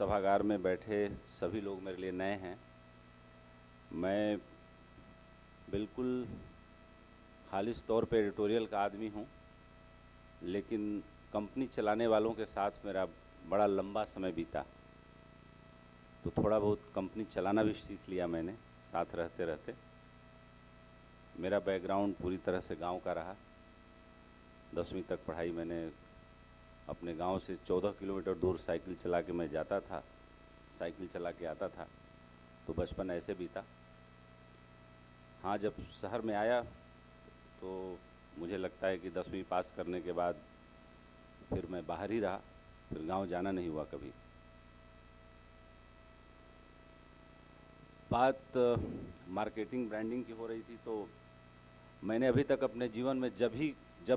सभागार में बैठे सभी लोग मेरे लिए नए हैं। मैं बिल्कुल खालिस तौर पे एडिटोरियल का आदमी हूँ, लेकिन कंपनी चलाने वालों के साथ मेरा बड़ा लंबा समय बीता, तो थोड़ा बहुत कंपनी चलाना भी सीख लिया मैंने साथ रहते रहते। मेरा बैकग्राउंड पूरी तरह से गांव का रहा। 10वीं तक पढ़ाई मैंने अपने गांव से 14 किलोमीटर दूर साइकिल चला के मैं जाता था, साइकिल चला के आता था, तो बचपन ऐसे बीता। हाँ, जब शहर में आया तो मुझे लगता है कि 10वीं पास करने के बाद फिर मैं बाहर ही रहा, फिर गांव जाना नहीं हुआ कभी। बात मार्केटिंग ब्रांडिंग की हो रही थी, तो मैंने अभी तक अपने जीवन में जब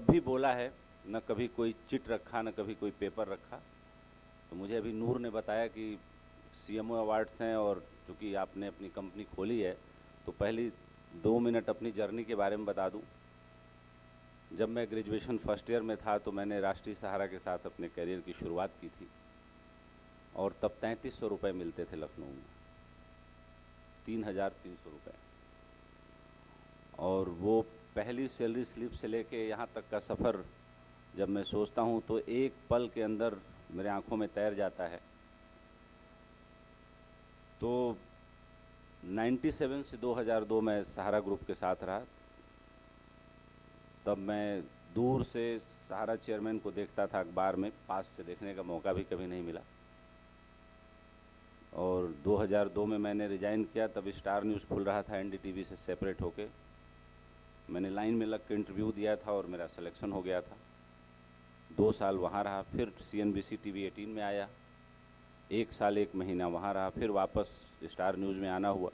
भी बोला है, न कभी कोई चिट रखा, न कभी कोई पेपर रखा। तो मुझे अभी नूर ने बताया कि सीएमओ अवार्ड्स हैं, और चूँकि आपने अपनी कंपनी खोली है, तो पहली 2 मिनट अपनी जर्नी के बारे में बता दूं। जब मैं ग्रेजुएशन फर्स्ट ईयर में था, तो मैंने राष्ट्रीय सहारा के साथ अपने करियर की शुरुआत की थी, और तब 3300 रुपये मिलते थे लखनऊ में, 3300 रुपये। और वो पहली सैलरी स्लिप से लेके यहाँ तक का सफ़र जब मैं सोचता हूँ तो एक पल के अंदर मेरे आंखों में तैर जाता है। तो 97 से 2002 में सहारा ग्रुप के साथ रहा। तब मैं दूर से सहारा चेयरमैन को देखता था अखबार में, पास से देखने का मौका भी कभी नहीं मिला। और 2002 में मैंने रिजाइन किया, तब स्टार न्यूज़ खुल रहा था एनडीटीवी से सेपरेट होके। मैंने लाइन में लग के इंटरव्यू दिया था और मेरा सिलेक्शन हो गया था। 2 साल वहाँ रहा, फिर CNBC TV 18 में आया, 1 साल 1 महीना वहाँ रहा, फिर वापस स्टार न्यूज़ में आना हुआ।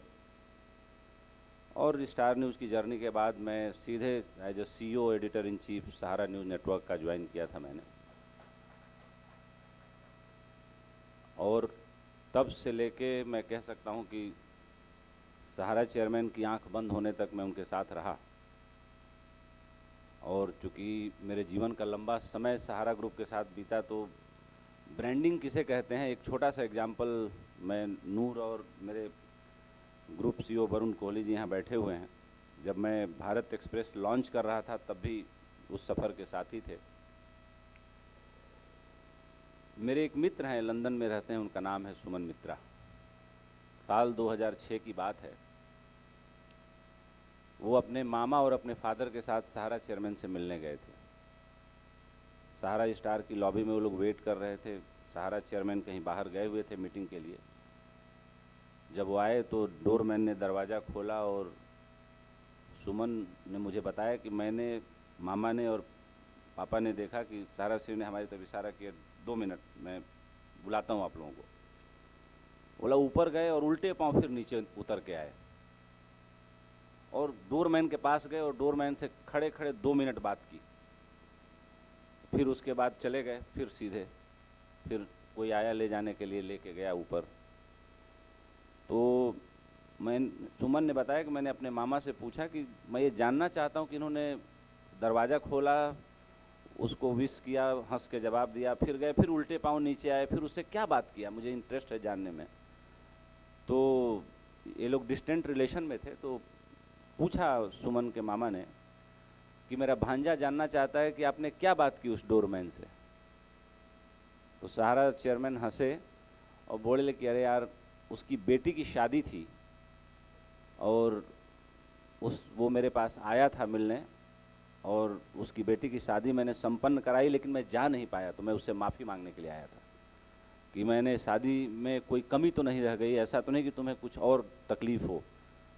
और स्टार न्यूज़ की जर्नी के बाद मैं सीधे as a CEO editor in chief Sahara news network का ज्वाइन किया था मैंने। और तब से लेके मैं कह सकता हूँ कि सहारा चेयरमैन की आंख बंद होने तक मैं उनके साथ रहा। और चूँकि मेरे जीवन का लंबा समय सहारा ग्रुप के साथ बीता, तो ब्रांडिंग किसे कहते हैं, एक छोटा सा एग्जाम्पल मैं, नूर और मेरे ग्रुप CEO वरुण कोहली जी यहाँ बैठे हुए हैं। जब मैं भारत एक्सप्रेस लॉन्च कर रहा था, तब भी उस सफ़र के साथी थे। मेरे एक मित्र हैं, लंदन में रहते हैं, उनका नाम है सुमन मित्रा। साल 2006 की बात है। वो अपने मामा और अपने फादर के साथ सहारा चेयरमैन से मिलने गए थे। सहारा स्टार की लॉबी में वो लोग वेट कर रहे थे। सहारा चेयरमैन कहीं बाहर गए हुए थे मीटिंग के लिए। जब वो आए तो डोरमैन ने दरवाज़ा खोला, और सुमन ने मुझे बताया कि मामा ने और पापा ने देखा कि सहारा सिंह ने हमारी तरफ इशारा किया, 2 मिनट मैं बुलाता हूँ आप लोगों को। बोला, ऊपर गए और उल्टे पांव फिर नीचे उतर के आए, और डोरमैन के पास गए और डोरमैन से खड़े खड़े 2 मिनट बात की। फिर उसके बाद चले गए, फिर कोई आया ले जाने के लिए, लेके गया ऊपर। तो सुमन ने बताया कि मैंने अपने मामा से पूछा कि मैं ये जानना चाहता हूँ कि इन्होंने दरवाज़ा खोला, उसको विश किया, हंस के जवाब दिया, फिर गए, फिर उल्टे पांव नीचे आए, फिर उससे क्या बात किया, मुझे इंटरेस्ट है जानने में। तो ये लोग डिस्टेंट रिलेशन में थे। तो पूछा सुमन के मामा ने कि मेरा भांजा जानना चाहता है कि आपने क्या बात की उस डोरमैन से। तो सहारा चेयरमैन हंसे और बोले कि अरे यार, उसकी बेटी की शादी थी, और वो मेरे पास आया था मिलने, और उसकी बेटी की शादी मैंने संपन्न कराई, लेकिन मैं जा नहीं पाया, तो मैं उससे माफ़ी मांगने के लिए आया था कि मैंने शादी में कोई कमी तो नहीं रह गई, ऐसा तो नहीं कि तुम्हें कुछ और तकलीफ़ हो।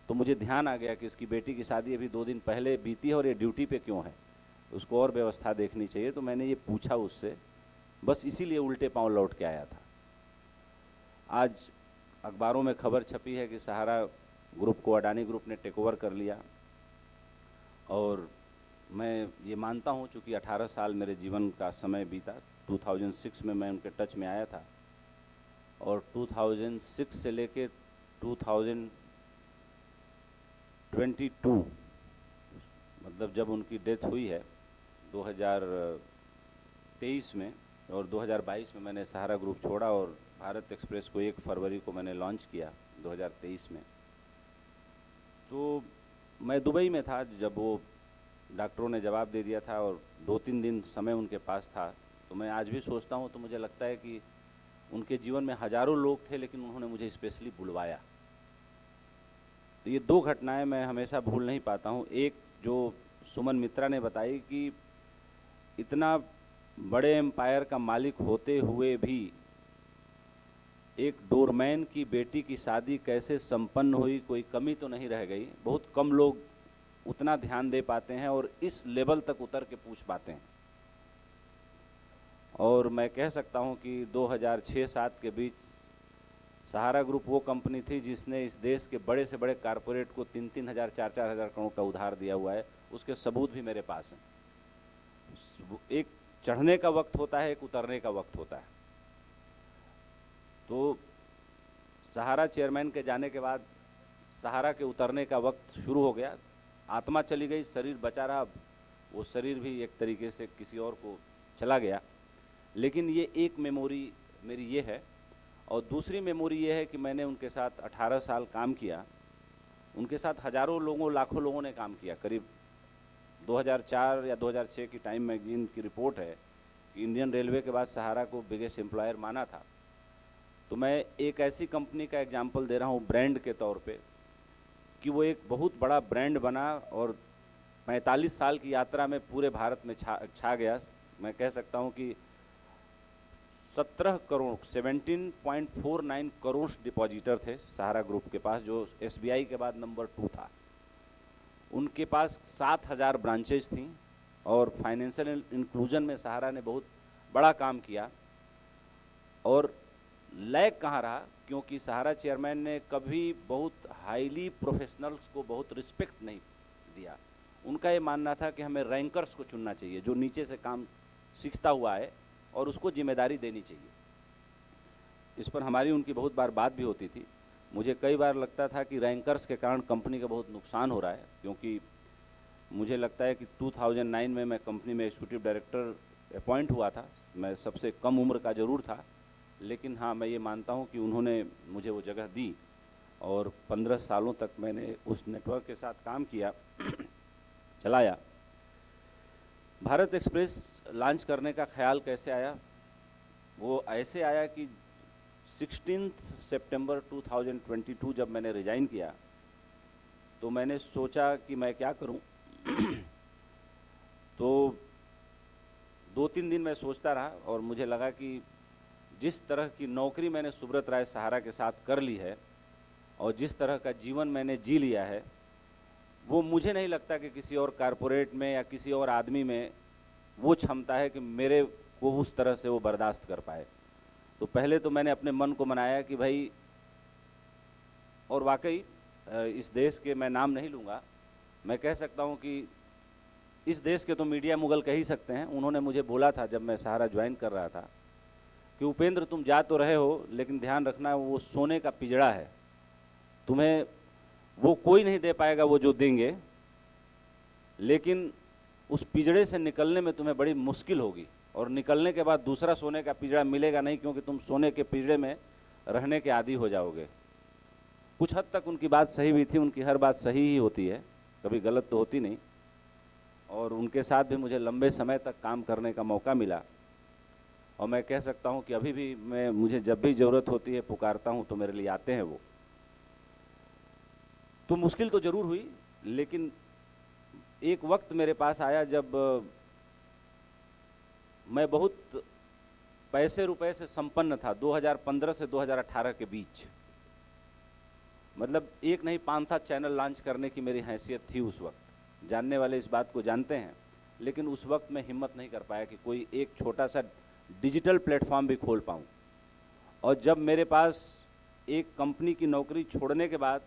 तो मुझे ध्यान आ गया कि इसकी बेटी की शादी अभी 2 दिन पहले बीती है, और ये ड्यूटी पे क्यों है, उसको और व्यवस्था देखनी चाहिए। तो मैंने ये पूछा उससे, बस इसीलिए उल्टे पांव लौट के आया था। आज अखबारों में खबर छपी है कि सहारा ग्रुप को अडानी ग्रुप ने टेक ओवर कर लिया, और मैं ये मानता हूँ, चूँकि 18 साल मेरे जीवन का समय बीता। 2006 में मैं उनके टच में आया था, और 2006 से लेके 2022, मतलब जब उनकी डेथ हुई है 2023 में, और 2022 में मैंने सहारा ग्रुप छोड़ा, और भारत एक्सप्रेस को 1 फरवरी को मैंने लॉन्च किया 2023 में। तो मैं दुबई में था जब वो डॉक्टरों ने जवाब दे दिया था और 2-3 दिन समय उनके पास था। तो मैं आज भी सोचता हूँ तो मुझे लगता है कि उनके जीवन में हज़ारों लोग थे, लेकिन उन्होंने मुझे स्पेशली बुलवाया। तो ये 2 घटनाएं मैं हमेशा भूल नहीं पाता हूँ। एक जो सुमन मित्रा ने बताई कि इतना बड़े एम्पायर का मालिक होते हुए भी एक डोरमैन की बेटी की शादी कैसे संपन्न हुई, कोई कमी तो नहीं रह गई। बहुत कम लोग उतना ध्यान दे पाते हैं और इस लेवल तक उतर के पूछ पाते हैं। और मैं कह सकता हूं कि 2006-07 के बीच सहारा ग्रुप वो कंपनी थी जिसने इस देश के बड़े से बड़े कारपोरेट को 3-3 हज़ार 4-4 हज़ार करोड़ का उधार दिया हुआ है। उसके सबूत भी मेरे पास हैं। एक चढ़ने का वक्त होता है, एक उतरने का वक्त होता है। तो सहारा चेयरमैन के जाने के बाद सहारा के उतरने का वक्त शुरू हो गया। आत्मा चली गई, शरीर बचा रहा। वो शरीर भी एक तरीके से किसी और को चला गया। लेकिन ये एक मेमोरी मेरी ये है। और दूसरी मेमोरी ये है कि मैंने उनके साथ 18 साल काम किया। उनके साथ हज़ारों लोगों, लाखों लोगों ने काम किया। करीब 2004 या 2006 की टाइम मैगजीन की रिपोर्ट है कि इंडियन रेलवे के बाद सहारा को बिगेस्ट एम्प्लॉयर माना था। तो मैं एक ऐसी कंपनी का एग्जाम्पल दे रहा हूँ ब्रांड के तौर पे कि वो एक बहुत बड़ा ब्रांड बना और 45 साल की यात्रा में पूरे भारत में छा गया। मैं कह सकता हूँ कि 17 करोड़ 17.49 करोड़ डिपॉजिटर थे सहारा ग्रुप के पास, जो SBI के बाद नंबर 2 था। उनके पास 7,000 ब्रांचेज थी और फाइनेंशियल इंक्लूजन में सहारा ने बहुत बड़ा काम किया। और लैग कहाँ रहा, क्योंकि सहारा चेयरमैन ने कभी बहुत हाईली प्रोफेशनल्स को बहुत रिस्पेक्ट नहीं दिया। उनका ये मानना था कि हमें रैंकर्स को चुनना चाहिए, जो नीचे से काम सीखता हुआ है और उसको जिम्मेदारी देनी चाहिए। इस पर हमारी उनकी बहुत बार बात भी होती थी। मुझे कई बार लगता था कि रैंकर्स के कारण कंपनी का बहुत नुकसान हो रहा है, क्योंकि मुझे लगता है कि 2009 में मैं कंपनी में एग्जीक्यूटिव डायरेक्टर अपॉइंट हुआ था। मैं सबसे कम उम्र का ज़रूर था, लेकिन हाँ, मैं ये मानता हूँ कि उन्होंने मुझे वो जगह दी और 15 सालों तक मैंने उस नेटवर्क के साथ काम किया, चलाया। भारत एक्सप्रेस लॉन्च करने का ख्याल कैसे आया? वो ऐसे आया कि 16 सितंबर 2022 जब मैंने रिज़ाइन किया तो मैंने सोचा कि मैं क्या करूं। तो 2-3 दिन मैं सोचता रहा और मुझे लगा कि जिस तरह की नौकरी मैंने सुब्रत राय सहारा के साथ कर ली है और जिस तरह का जीवन मैंने जी लिया है, वो मुझे नहीं लगता कि किसी और कारपोरेट में या किसी और आदमी में वो क्षमता है कि मेरे को उस तरह से वो बर्दाश्त कर पाए। तो पहले तो मैंने अपने मन को मनाया कि भाई, और वाकई इस देश के मैं नाम नहीं लूँगा, मैं कह सकता हूँ कि इस देश के तो मीडिया मुगल कह ही सकते हैं। उन्होंने मुझे बोला था जब मैं सहारा ज्वाइन कर रहा था कि उपेंद्र, तुम जा तो रहे हो, लेकिन ध्यान रखना वो सोने का पिंजड़ा है, तुम्हें वो कोई नहीं दे पाएगा वो जो देंगे, लेकिन उस पिंजड़े से निकलने में तुम्हें बड़ी मुश्किल होगी और निकलने के बाद दूसरा सोने का पिंजड़ा मिलेगा नहीं, क्योंकि तुम सोने के पिंजड़े में रहने के आदी हो जाओगे। कुछ हद तक उनकी बात सही भी थी। उनकी हर बात सही ही होती है, कभी गलत तो होती नहीं। और उनके साथ भी मुझे लंबे समय तक काम करने का मौका मिला और मैं कह सकता हूं कि अभी भी मुझे जब भी ज़रूरत होती है पुकारता हूं तो मेरे लिए आते हैं वो। तो मुश्किल तो ज़रूर हुई, लेकिन एक वक्त मेरे पास आया जब मैं बहुत पैसे रुपए से संपन्न था। 2015 से 2018 के बीच, मतलब एक नहीं 5-7 चैनल लॉन्च करने की मेरी हैसियत थी उस वक्त। जानने वाले इस बात को जानते हैं, लेकिन उस वक्त मैं हिम्मत नहीं कर पाया कि कोई एक छोटा सा डिजिटल प्लेटफॉर्म भी खोल पाऊँ। और जब मेरे पास एक कंपनी की नौकरी छोड़ने के बाद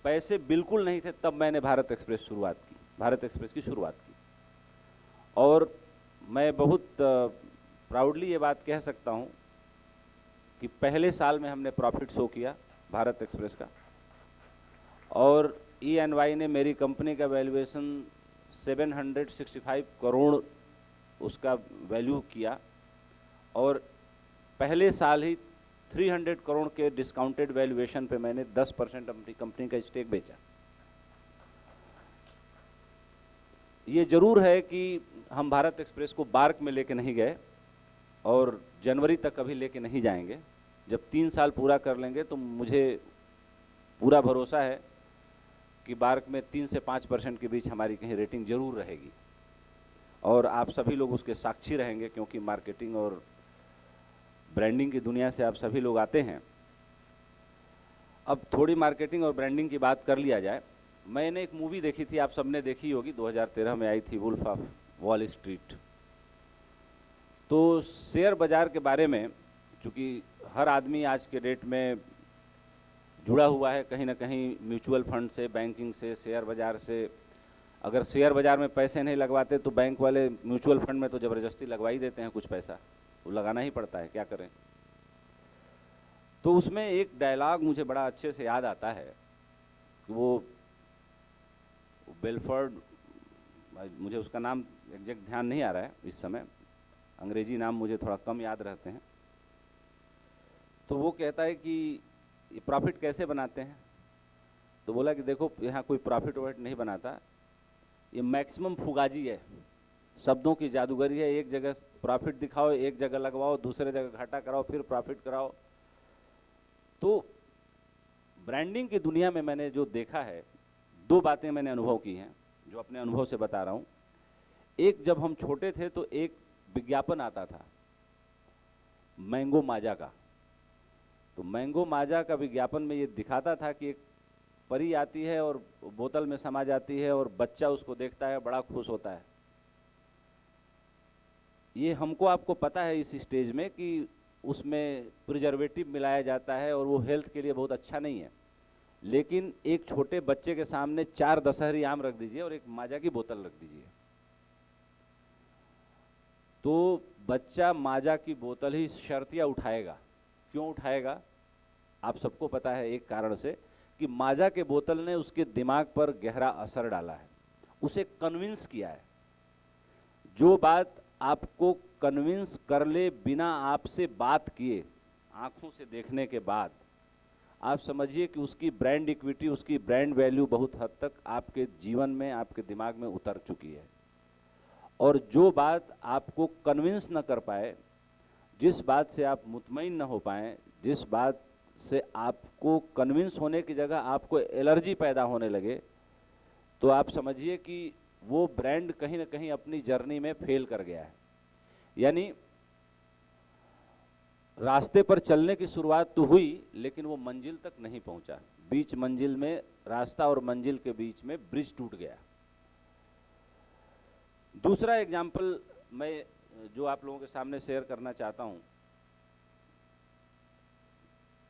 पैसे बिल्कुल नहीं थे, तब मैंने भारत एक्सप्रेस की शुरुआत की। और मैं बहुत प्राउडली ये बात कह सकता हूँ कि पहले साल में हमने प्रॉफिट शो किया भारत एक्सप्रेस का, और EY ने मेरी कंपनी का वैल्यूएशन 765 करोड़ उसका वैल्यू किया, और पहले साल ही 300 करोड़ के डिस्काउंटेड वैल्यूएशन पे मैंने 10% अपनी कंपनी का स्टेक बेचा। ये जरूर है कि हम भारत एक्सप्रेस को बार्क में लेके नहीं गए और जनवरी तक कभी लेके नहीं जाएंगे। जब 3 साल पूरा कर लेंगे तो मुझे पूरा भरोसा है कि बार्क में 3 से 5% के बीच हमारी कहीं रेटिंग जरूर रहेगी और आप सभी लोग उसके साक्षी रहेंगे, क्योंकि मार्केटिंग और ब्रांडिंग की दुनिया से आप सभी लोग आते हैं। अब थोड़ी मार्केटिंग और ब्रांडिंग की बात कर लिया जाए। मैंने एक मूवी देखी थी, आप सबने देखी होगी, 2013 में आई थी, वुल्फ ऑफ वॉल स्ट्रीट। तो शेयर बाज़ार के बारे में, चूँकि हर आदमी आज के डेट में जुड़ा हुआ है कहीं ना कहीं म्यूचुअल फंड से, बैंकिंग से, शेयर बाज़ार से। अगर शेयर बाज़ार में पैसे नहीं लगवाते तो बैंक वाले म्यूचुअल फंड में तो ज़बरदस्ती लगवा ही देते हैं कुछ पैसा, वो लगाना ही पड़ता है, क्या करें। तो उसमें एक डायलॉग मुझे बड़ा अच्छे से याद आता है कि वो बेलफोर्ड, मुझे उसका नाम एग्जैक्ट ध्यान नहीं आ रहा है इस समय, अंग्रेजी नाम मुझे थोड़ा कम याद रहते हैं। तो वो कहता है कि ये प्रॉफिट कैसे बनाते हैं। तो बोला कि देखो यहाँ कोई प्रॉफिट वॉफिट नहीं बनाता, ये मैक्सिमम फुगाजी है, शब्दों की जादूगरी है। एक जगह प्रॉफिट दिखाओ, एक जगह लगवाओ, दूसरे जगह घाटा कराओ, फिर प्रॉफिट कराओ। तो ब्रांडिंग की दुनिया में मैंने जो देखा है, 2 बातें मैंने अनुभव की हैं जो अपने अनुभव से बता रहा हूँ। एक, जब हम छोटे थे तो एक विज्ञापन आता था मैंगो माजा का। तो मैंगो माजा का विज्ञापन में ये दिखाता था कि एक परी आती है और बोतल में समा जाती है और बच्चा उसको देखता है, बड़ा खुश होता है। ये हमको आपको पता है इस स्टेज में कि उसमें प्रिजर्वेटिव मिलाया जाता है और वो हेल्थ के लिए बहुत अच्छा नहीं है। लेकिन एक छोटे बच्चे के सामने 4 दशहरी आम रख दीजिए और एक माजा की बोतल रख दीजिए, तो बच्चा माजा की बोतल ही शर्तिया उठाएगा। क्यों उठाएगा? आप सबको पता है, एक कारण से कि माजा के बोतल ने उसके दिमाग पर गहरा असर डाला है, उसे कन्विंस किया है। जो बात आपको कन्विंस कर ले बिना आपसे बात किए, आंखों से देखने के बाद, आप समझिए कि उसकी ब्रांड इक्विटी, उसकी ब्रांड वैल्यू बहुत हद तक आपके जीवन में, आपके दिमाग में उतर चुकी है। और जो बात आपको कन्विंस न कर पाए, जिस बात से आप मुतमईन न हो पाएँ, जिस बात से आपको कन्विंस होने की जगह आपको एलर्जी पैदा होने लगे, तो आप समझिए कि वो ब्रांड कहीं ना कहीं अपनी जर्नी में फेल कर गया है। यानी रास्ते पर चलने की शुरुआत तो हुई, लेकिन वो मंजिल तक नहीं पहुंचा। बीच मंजिल में, रास्ता और मंजिल के बीच में ब्रिज टूट गया। दूसरा एग्जाम्पल मैं जो आप लोगों के सामने शेयर करना चाहता हूं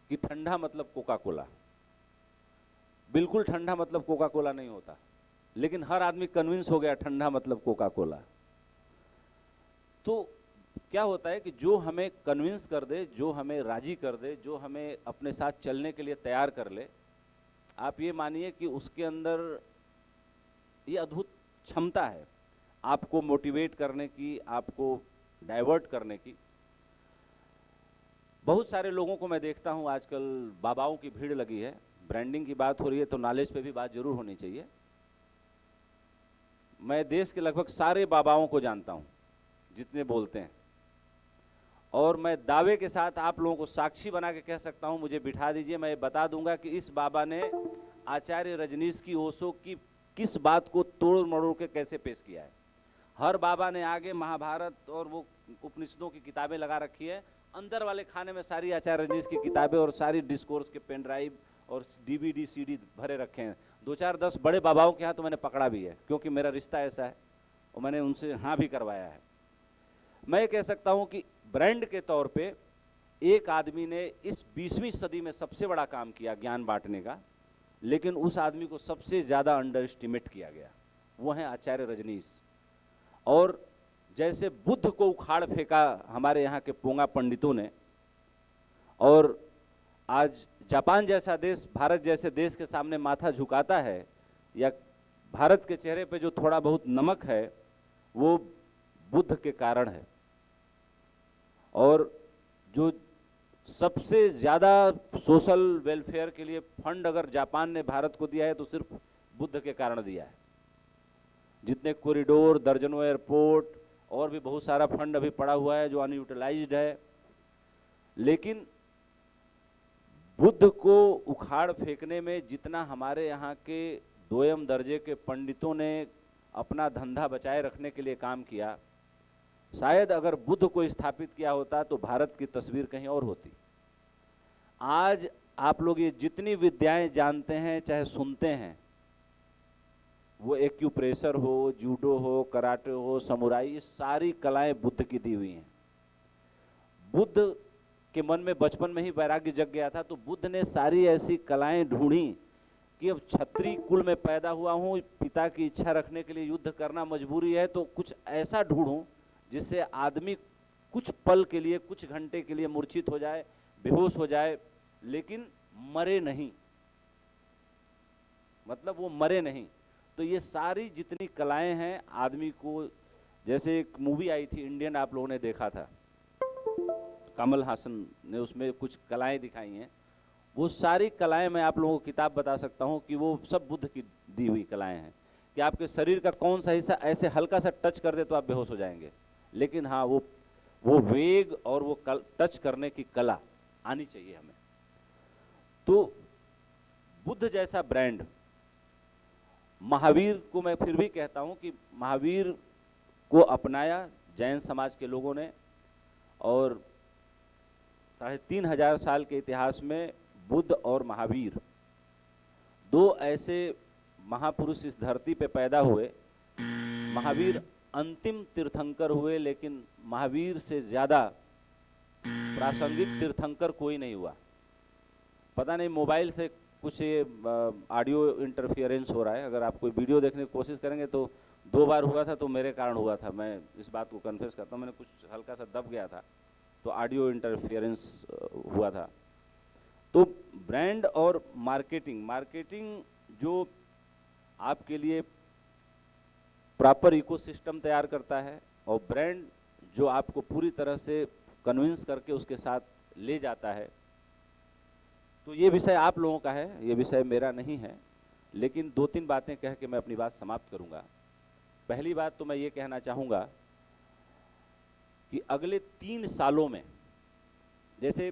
कि ठंडा मतलब कोका कोला। बिल्कुल ठंडा मतलब कोका कोला नहीं होता, लेकिन हर आदमी कन्विंस हो गया ठंडा मतलब कोका कोला। तो क्या होता है कि जो हमें कन्विंस कर दे, जो हमें राजी कर दे, जो हमें अपने साथ चलने के लिए तैयार कर ले, आप ये मानिए कि उसके अंदर ये अद्भुत क्षमता है आपको मोटिवेट करने की, आपको डाइवर्ट करने की। बहुत सारे लोगों को मैं देखता हूँ आजकल, बाबाओं की भीड़ लगी है। ब्रांडिंग की बात हो रही है तो नॉलेज पे भी बात जरूर होनी चाहिए। मैं देश के लगभग सारे बाबाओं को जानता हूँ जितने बोलते हैं, और मैं दावे के साथ आप लोगों को साक्षी बना के कह सकता हूँ, मुझे बिठा दीजिए, मैं बता दूंगा कि इस बाबा ने आचार्य रजनीश की, ओशो की किस बात को तोड़ मरोड़ के कैसे पेश किया है। हर बाबा ने आगे महाभारत और वो उपनिषदों की किताबें लगा रखी है, अंदर वाले खाने में सारी आचार्य रजनीश की किताबें और सारी डिस्कोर्स के पेन ड्राइव और DVD CD भरे रखे हैं। 2-4-10 बड़े बाबाओं के यहाँ तो मैंने पकड़ा भी है, क्योंकि मेरा रिश्ता ऐसा है और मैंने उनसे हाँ भी करवाया है। मैं कह सकता हूँ कि ब्रांड के तौर पे एक आदमी ने इस 20वीं सदी में सबसे बड़ा काम किया ज्ञान बांटने का, लेकिन उस आदमी को सबसे ज़्यादा अंडर एस्टिमेट किया गया, वो है आचार्य रजनीश। और जैसे बुद्ध को उखाड़ फेंका हमारे यहाँ के पोंगा पंडितों ने, और आज जापान जैसा देश भारत जैसे देश के सामने माथा झुकाता है, या भारत के चेहरे पे जो थोड़ा बहुत नमक है वो बुद्ध के कारण है। और जो सबसे ज़्यादा सोशल वेलफेयर के लिए फंड अगर जापान ने भारत को दिया है तो सिर्फ बुद्ध के कारण दिया है। जितने कॉरिडोर, दर्जनों एयरपोर्ट और भी बहुत सारा फंड अभी पड़ा हुआ है जो अनयूटिलाइज्ड है, लेकिन बुद्ध को उखाड़ फेंकने में जितना हमारे यहाँ के दोयम दर्जे के पंडितों ने अपना धंधा बचाए रखने के लिए काम किया, शायद अगर बुद्ध को स्थापित किया होता तो भारत की तस्वीर कहीं और होती। आज आप लोग ये जितनी विद्याएं जानते हैं चाहे सुनते हैं, वो एक्यूप्रेशर हो, जूडो हो, कराटे हो, समुराई, ये सारी कलाएं बुद्ध की दी हुई हैं। बुद्ध के मन में बचपन में ही वैराग्य जग गया था, तो बुद्ध ने सारी ऐसी कलाएं ढूंढी कि अब क्षत्रिय कुल में पैदा हुआ हूँ, पिता की इच्छा रखने के लिए युद्ध करना मजबूरी है, तो कुछ ऐसा ढूंढूं जिससे आदमी कुछ पल के लिए, कुछ घंटे के लिए मूर्छित हो जाए, बेहोश हो जाए, लेकिन मरे नहीं, मतलब वो मरे नहीं। तो ये सारी जितनी कलाएं हैं आदमी को, जैसे एक मूवी आई थी इंडियन, आप लोगों ने देखा था, कमल हासन ने उसमें कुछ कलाएं दिखाई हैं, वो सारी कलाएं मैं आप लोगों को किताब बता सकता हूं कि वो सब बुद्ध की दी हुई कलाएं हैं कि आपके शरीर का कौन सा हिस्सा ऐसे हल्का सा टच कर दे तो आप बेहोश हो जाएंगे, लेकिन हाँ वो वेग और वो टच करने की कला आनी चाहिए हमें। तो बुद्ध जैसा ब्रांड, महावीर को मैं फिर भी कहता हूं कि महावीर को अपनाया जैन समाज के लोगों ने, और 3500 साल के इतिहास में बुद्ध और महावीर दो ऐसे महापुरुष इस धरती पे पैदा हुए। महावीर अंतिम तीर्थंकर हुए, लेकिन महावीर से ज़्यादा प्रासंगिक तीर्थंकर कोई नहीं हुआ। पता नहीं मोबाइल से कुछ ये ऑडियो इंटरफियरेंस हो रहा है, अगर आप कोई वीडियो देखने की कोशिश करेंगे तो 2 बार हुआ था, तो मेरे कारण हुआ था, मैं इस बात को कन्फेस करता हूँ, मैंने कुछ हल्का सा दब गया था तो ऑडियो इंटरफियरेंस हुआ था। तो ब्रांड और मार्केटिंग जो आपके लिए प्रॉपर इकोसिस्टम तैयार करता है, और ब्रांड जो आपको पूरी तरह से कन्विंस करके उसके साथ ले जाता है। तो ये विषय आप लोगों का है, ये विषय मेरा नहीं है, लेकिन 2-3 बातें कह के मैं अपनी बात समाप्त करूंगा। पहली बात तो मैं ये कहना चाहूँगा कि अगले 3 सालों में, जैसे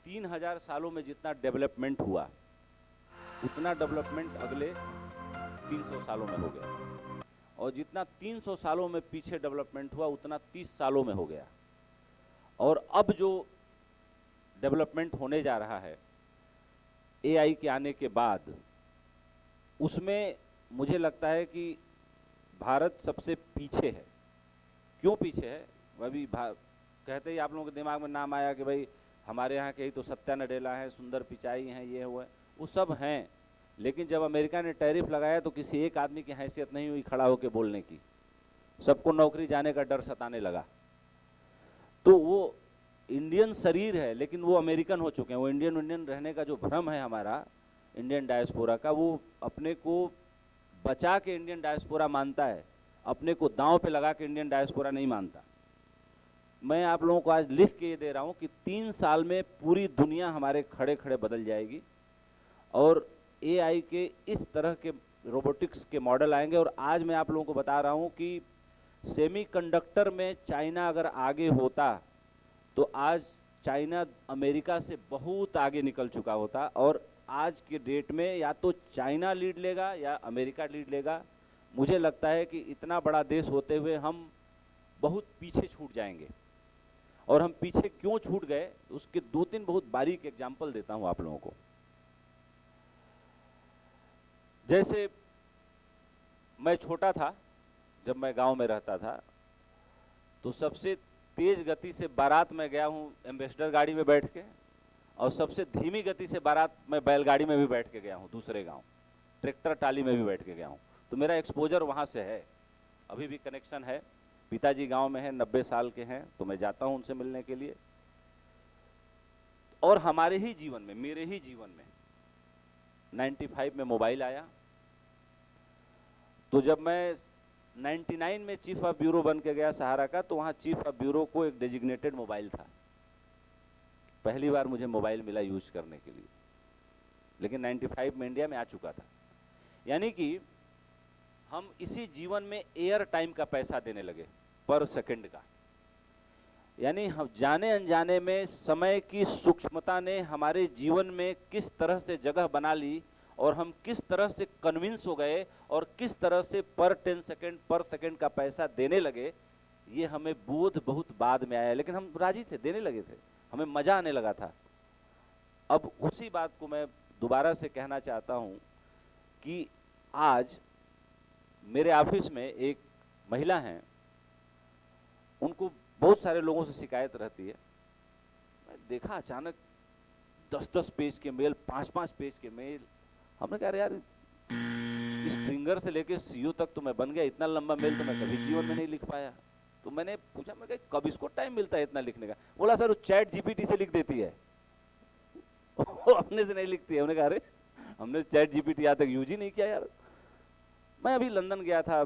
3000 सालों में जितना डेवलपमेंट हुआ, उतना डेवलपमेंट अगले 300 सालों में हो गया, और जितना 300 सालों में पीछे डेवलपमेंट हुआ उतना 30 सालों में हो गया। और अब जो डेवलपमेंट होने जा रहा है एआई के आने के बाद, उसमें मुझे लगता है कि भारत सबसे पीछे है। क्यों पीछे है? वह भी कहते ही आप लोगों के दिमाग में नाम आया कि भाई हमारे यहाँ के ही तो सत्या नडेला है, सुंदर पिचाई हैं, ये हुआ है, वो सब हैं, लेकिन जब अमेरिका ने टैरिफ लगाया तो किसी एक आदमी की हैसियत नहीं हुई खड़ा होकर बोलने की, सबको नौकरी जाने का डर सताने लगा। तो वो इंडियन शरीर है लेकिन वो अमेरिकन हो चुके हैं। वो इंडियन रहने का जो भ्रम है हमारा इंडियन डायस्पोरा का, वो अपने को बचा के इंडियन डायस्पोरा मानता है, अपने को दांव पे लगा के इंडियन डायस्पोरा नहीं मानता। मैं आप लोगों को आज लिख के ये दे रहा हूँ कि 3 साल में पूरी दुनिया हमारे खड़े खड़े बदल जाएगी, और एआई के इस तरह के रोबोटिक्स के मॉडल आएंगे। और आज मैं आप लोगों को बता रहा हूँ कि सेमीकंडक्टर में चाइना अगर आगे होता तो आज चाइना अमेरिका से बहुत आगे निकल चुका होता, और आज के डेट में या तो चाइना लीड लेगा या अमेरिका लीड लेगा। मुझे लगता है कि इतना बड़ा देश होते हुए हम बहुत पीछे छूट जाएंगे। और हम पीछे क्यों छूट गए उसके 2-3 बहुत बारीक एग्जाम्पल देता हूं आप लोगों को। जैसे मैं छोटा था, जब मैं गांव में रहता था, तो सबसे तेज गति से बारात में गया हूं एम्बेसडर गाड़ी में बैठ के, और सबसे धीमी गति से बारात में बैलगाड़ी में भी बैठ के गया हूं, दूसरे गांव ट्रैक्टर टाली में भी बैठ के गया हूं। तो मेरा एक्सपोजर वहां से है, अभी भी कनेक्शन है। पिताजी गांव में हैं, 90 साल के हैं, तो मैं जाता हूं उनसे मिलने के लिए। और हमारे ही जीवन में, मेरे ही जीवन में 95 में मोबाइल आया। तो जब मैं 99 में चीफ ऑफ ब्यूरो बन के गया सहारा का, तो वहाँ चीफ ऑफ ब्यूरो को एक डेजिग्नेटेड मोबाइल था। पहली बार मुझे मोबाइल मिला यूज करने के लिए, लेकिन 95 में इंडिया में आ चुका था। यानी कि हम इसी जीवन में एयर टाइम का पैसा देने लगे पर सेकंड का। यानी हम जाने अनजाने में समय की सूक्ष्मता ने हमारे जीवन में किस तरह से जगह बना ली और हम किस तरह से कन्विंस हो गए और किस तरह से पर 10 सेकंड पर सेकंड का पैसा देने लगे, ये हमें बोध बहुत बाद में आया, लेकिन हम राजी थे, देने लगे थे, हमें मजा आने लगा था। अब उसी बात को मैं दोबारा से कहना चाहता हूं कि आज मेरे ऑफिस में एक महिला हैं, उनको बहुत सारे लोगों से शिकायत रहती है। मैं देखा अचानक 10-10 पेज के मेल, 5-5 पेज के मेल। हमने कहा यार स्ट्रिंगर से लेके सीईओ तक तो मैं बन गया, इतना लंबा मेल तो मैं कभी जीवन में नहीं लिख पाया। तो मैंने पूछा, मैं कहा कब इसको टाइम मिलता है इतना लिखने का? बोला सर वो चैट जीपीटी से लिख देती है, वो अपने से नहीं लिखती है। हमने कहा अरे हमने चैट जीपीटी आज तक यूज ही नहीं किया यार। मैं अभी लंदन गया था,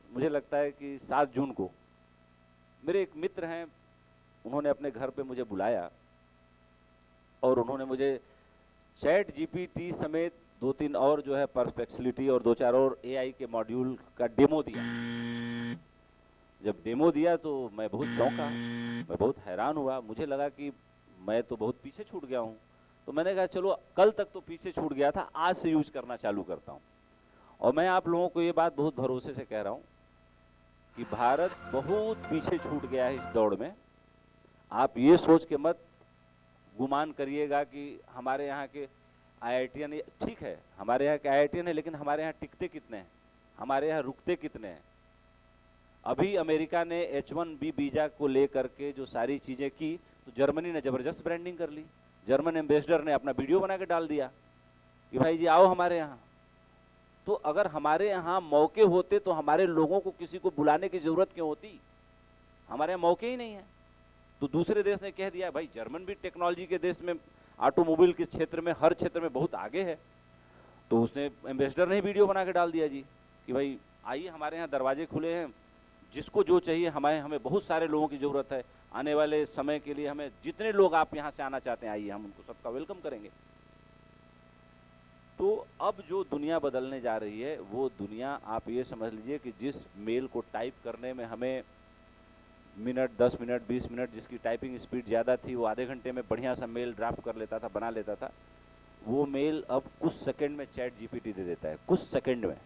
मुझे लगता है कि 7 जून को। मेरे एक मित्र हैं, उन्होंने अपने घर पे मुझे बुलाया और उन्होंने मुझे चैट जीपीटी समेत 2-3 और जो है परप्लेक्सिटी और 2-4 और एआई के मॉड्यूल का डेमो दिया। जब डेमो दिया तो मैं बहुत चौंका, मैं बहुत हैरान हुआ। मुझे लगा कि मैं तो बहुत पीछे छूट गया हूँ। तो मैंने कहा चलो, कल तक तो पीछे छूट गया था, आज से यूज करना चालू करता हूँ। और मैं आप लोगों को ये बात बहुत भरोसे से कह रहा हूँ कि भारत बहुत पीछे छूट गया है इस दौड़ में। आप ये सोच के मत गुमान करिएगा कि हमारे यहाँ के आईआईटीएन, ठीक है हमारे यहाँ के आईआईटीएन है, लेकिन हमारे यहाँ टिकते कितने हैं, हमारे यहाँ रुकते कितने हैं। अभी अमेरिका ने H1B वीजा को लेकर के जो सारी चीजें की, तो जर्मनी ने जबरदस्त ब्रांडिंग कर ली। जर्मन एम्बेसडर ने अपना वीडियो बना के डाल दिया कि भाई जी आओ हमारे यहाँ। तो अगर हमारे यहाँ मौके होते तो हमारे लोगों को किसी को बुलाने की जरूरत क्यों होती? हमारे यहाँ मौके ही नहीं है। तो दूसरे देश ने कह दिया भाई जर्मन भी टेक्नोलॉजी के देश में, ऑटोमोबाइल के क्षेत्र में, हर क्षेत्र में बहुत आगे है। तो उसने एम्बेसडर ने वीडियो बना के डाल दिया जी कि भाई आइए हमारे यहाँ दरवाजे खुले हैं, जिसको जो चाहिए, हमें बहुत सारे लोगों की ज़रूरत है। आने वाले समय के लिए हमें जितने लोग आप यहाँ से आना चाहते हैं आइए, हम उनको सबका वेलकम करेंगे। तो अब जो दुनिया बदलने जा रही है वो दुनिया, आप ये समझ लीजिए कि जिस मेल को टाइप करने में हमें मिनट, 10 मिनट, 20 मिनट, जिसकी टाइपिंग स्पीड ज़्यादा थी, वो आधे घंटे में बढ़िया सा मेल ड्राफ्ट कर लेता था, बना लेता था। वो मेल अब कुछ सेकंड में चैट जीपीटी दे देता है, कुछ सेकंड में।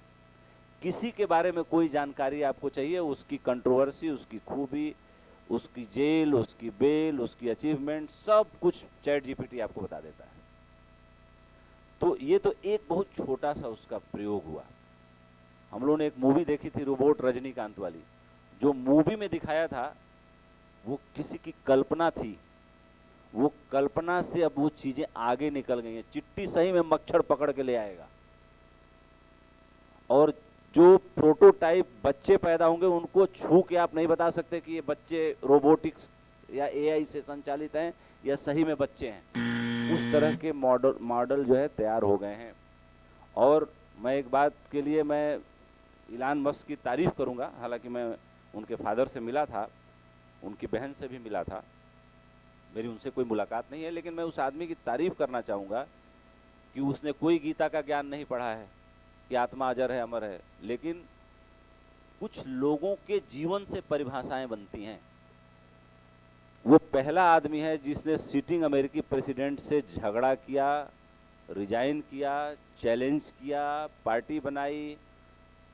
किसी के बारे में कोई जानकारी आपको चाहिए, उसकी कंट्रोवर्सी, उसकी खूबी, उसकी जेल, उसकी बेल, उसकी अचीवमेंट, सब कुछ चैट जीपीटी आपको बता देता है। तो ये तो एक बहुत छोटा सा उसका प्रयोग हुआ। हम लोगों ने एक मूवी देखी थी रोबोट रजनीकांत वाली, जो मूवी में दिखाया था वो किसी की कल्पना थी, वो कल्पना से अब वो चीजें आगे निकल गई हैं। चिट्ठी सही में मच्छर पकड़ के ले आएगा, और जो प्रोटोटाइप बच्चे पैदा होंगे उनको छू के आप नहीं बता सकते कि ये बच्चे रोबोटिक्स या एआई से संचालित हैं या सही में बच्चे हैं। उस तरह के मॉडल जो है तैयार हो गए हैं। और मैं एक बात के लिए मैं इलान मस्क की तारीफ करूंगा, हालांकि मैं उनके फादर से मिला था, उनकी बहन से भी मिला था, मेरी उनसे कोई मुलाकात नहीं है, लेकिन मैं उस आदमी की तारीफ करना चाहूँगा कि उसने कोई गीता का ज्ञान नहीं पढ़ा है कि आत्मा अजर है, अमर है, लेकिन कुछ लोगों के जीवन से परिभाषाएं बनती हैं। वो पहला आदमी है जिसने सिटिंग अमेरिकी प्रेसिडेंट से झगड़ा किया, रिजाइन किया, चैलेंज किया, पार्टी बनाई।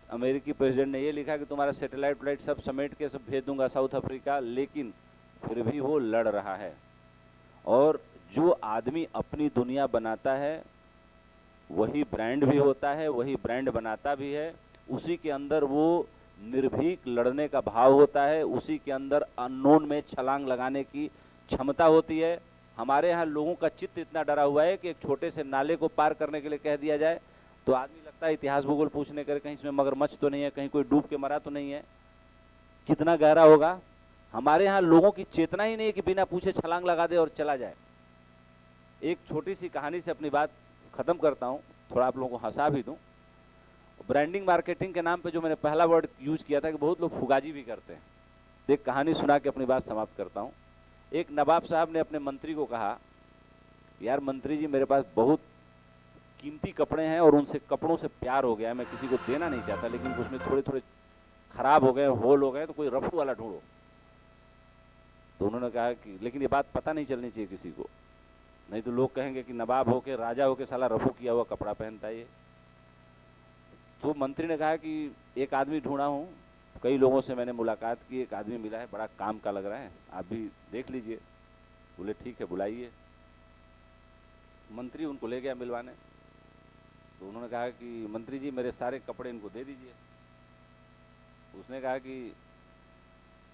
अमेरिकी प्रेसिडेंट ने ये लिखा कि तुम्हारा सैटेलाइट फ्लाइट सब समेट के सब भेज दूंगा साउथ अफ्रीका, लेकिन फिर भी वो लड़ रहा है। और जो आदमी अपनी दुनिया बनाता है वही ब्रांड भी होता है, वही ब्रांड बनाता भी है। उसी के अंदर वो निर्भीक लड़ने का भाव होता है, उसी के अंदर अननोन में छलांग लगाने की क्षमता होती है। हमारे यहाँ लोगों का चित्त इतना डरा हुआ है कि एक छोटे से नाले को पार करने के लिए कह दिया जाए तो आदमी लगता है इतिहास भूगोल पूछने कर कहीं इसमें मगरमच्छ तो नहीं है, कहीं कोई डूब के मरा तो नहीं है, कितना गहरा होगा। हमारे यहाँ लोगों की चेतना ही नहीं है कि बिना पूछे छलांग लगा दे और चला जाए। एक छोटी सी कहानी से अपनी बात खत्म करता हूँ, थोड़ा आप लोगों को हंसा भी दूँ। ब्रांडिंग मार्केटिंग के नाम पे जो मैंने पहला वर्ड यूज किया था कि बहुत लोग फुगाजी भी करते हैं, एक कहानी सुना के अपनी बात समाप्त करता हूँ। एक नवाब साहब ने अपने मंत्री को कहा, यार मंत्री जी मेरे पास बहुत कीमती कपड़े हैं और उनसे कपड़ों से प्यार हो गया है, मैं किसी को देना नहीं चाहता, लेकिन उसमें थोड़े थोड़े खराब हो गए, होल हो गए, तो कोई रफू वाला ढूंढो। तो उन्होंने कहा कि लेकिन ये बात पता नहीं चलनी चाहिए किसी को, नहीं तो लोग कहेंगे कि नवाब होके राजा होके साला रफू किया हुआ कपड़ा पहनता है ये। तो मंत्री ने कहा कि एक आदमी ढूंढा हूँ, कई लोगों से मैंने मुलाकात की, एक आदमी मिला है, बड़ा काम का लग रहा है, आप भी देख लीजिए। बोले ठीक है बुलाइए। मंत्री उनको ले गया मिलवाने। तो उन्होंने कहा कि मंत्री जी मेरे सारे कपड़े इनको दे दीजिए। उसने कहा कि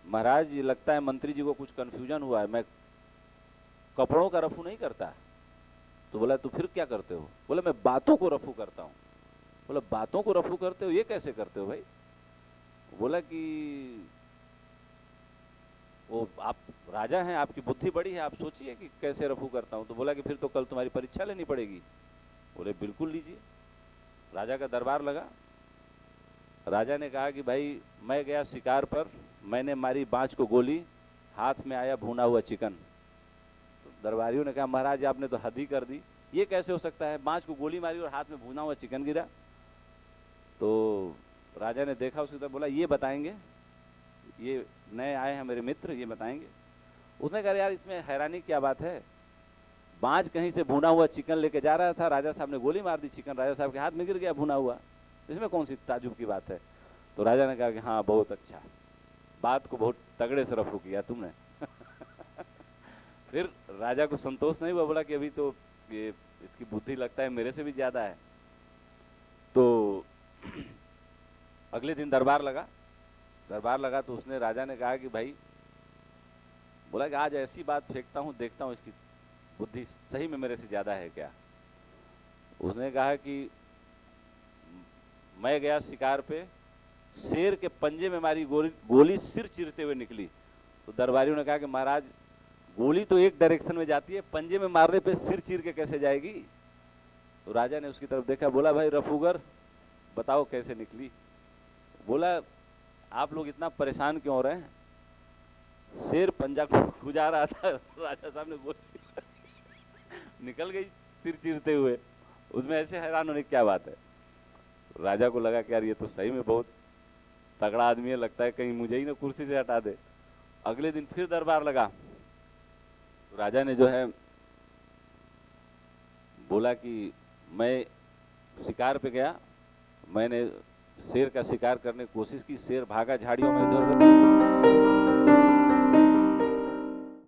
महाराज लगता है मंत्री जी को कुछ कन्फ्यूजन हुआ है, मैं कपड़ों का रफू नहीं करता। तो बोला तो फिर क्या करते हो? बोला मैं बातों को रफू करता हूँ। बोला बातों को रफू करते हो, ये कैसे करते हो भाई? बोला कि वो आप राजा हैं, आपकी बुद्धि बड़ी है, आप सोचिए कि कैसे रफू करता हूँ। तो बोला कि फिर तो कल तुम्हारी परीक्षा लेनी पड़ेगी। बोले बिल्कुल लीजिए। राजा का दरबार लगा। राजा ने कहा कि भाई मैं गया शिकार पर, मैंने मारी बाँझ को गोली, हाथ में आया भुना हुआ चिकन। तो दरबारियों ने कहा महाराज आपने तो हद ही कर दी, ये कैसे हो सकता है, बाँझ को गोली मारी और हाथ में भुना हुआ चिकन गिरा। तो राजा ने देखा उसकी तरफ, बोला ये बताएंगे, ये नए आए हैं मेरे मित्र, ये बताएंगे। उसने कहा यार इसमें हैरानी क्या बात है, बाँझ कहीं से भुना हुआ चिकन लेके जा रहा था, राजा साहब ने गोली मार दी, चिकन राजा साहब के हाथ में गिर गया भुना हुआ, इसमें कौन सी ताजुब की बात है? तो राजा ने कहा कि हाँ बहुत अच्छा, बात को बहुत तगड़े से रफू किया तुमने। फिर राजा को संतोष नहीं हुआ, बोला कि अभी तो ये इसकी बुद्धि लगता है मेरे से भी ज्यादा है। तो अगले दिन दरबार लगा तो उसने राजा ने कहा कि भाई, बोला कि आज ऐसी बात फेंकता हूँ, देखता हूँ इसकी बुद्धि सही में मेरे से ज्यादा है क्या। उसने कहा कि मैं गया शिकार पे, शेर के पंजे में मारी गोली सिर चीरते हुए निकली। तो दरबारियों ने कहा कि महाराज गोली तो एक डायरेक्शन में जाती है, पंजे में मारने पे सिर चीर के कैसे जाएगी? तो राजा ने उसकी तरफ देखा, बोला भाई रफूगर बताओ कैसे निकली। बोला आप लोग इतना परेशान क्यों हो रहे हैं, शेर पंजा को गुजा रहा था, राजा साहब ने गोली निकल गई सिर चीरते हुए, उसमें ऐसे हैरान होने की क्या बात है। राजा को लगा कि यार ये तो सही में बहुत तगड़ा आदमी है, लगता है कहीं मुझे ही ना कुर्सी से हटा दे। अगले दिन फिर दरबार लगा। तो राजा ने जो है बोला कि मैं शिकार पे गया, मैंने शेर का शिकार करने की कोशिश की, शेर भागा झाड़ियों में इधर उधर।